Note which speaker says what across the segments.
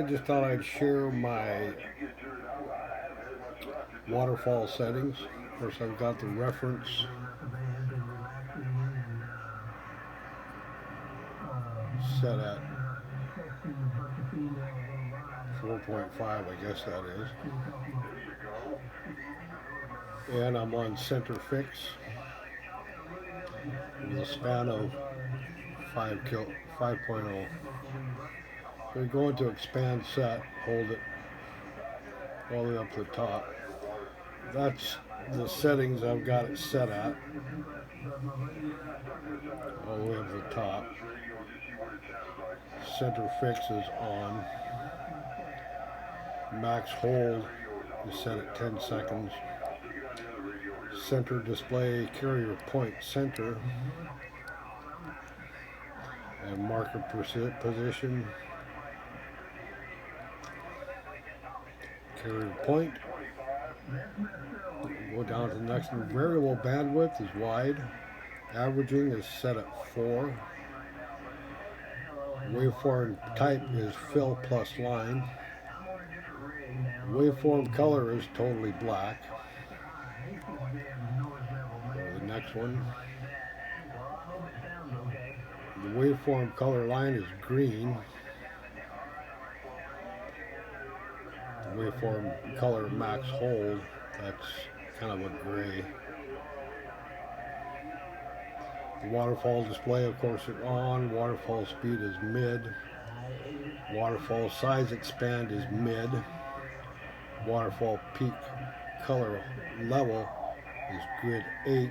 Speaker 1: I just thought I'd share my waterfall settings. Of course, I've got the reference set at 4.5, I guess that is. And I'm on center fix with a span of 5.0. So you go into expand set, hold it all the way up to the top. That's the settings I've got it set at, all the way up to the top. Center fix is on. Max hold is set at 10 seconds. Center display carrier point center and marker position. Carrier point. Go down to the next one. Variable bandwidth is wide. Averaging is set at 4. Waveform type is fill plus line. Waveform color is totally black. The next one. The waveform color line is green. The waveform color max hold, that's kind of a gray. The waterfall display, of course, is on. Waterfall speed is mid. Waterfall size expand is mid. Waterfall peak color level is grid 8.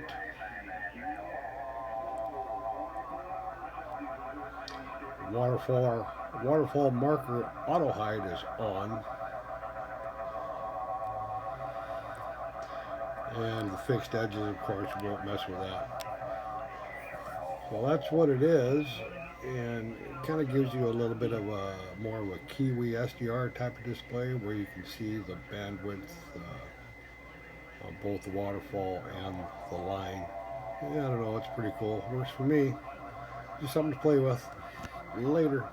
Speaker 1: Waterfall marker auto hide is on. And the fixed edges, of course, you won't mess with that. Well, that's what it is, and it kind of gives you a little bit of a more of a Kiwi SDR type of display where you can see the bandwidth on both the waterfall and the line. Yeah, I don't know, it's pretty cool. Works for me. Just something to play with. Later.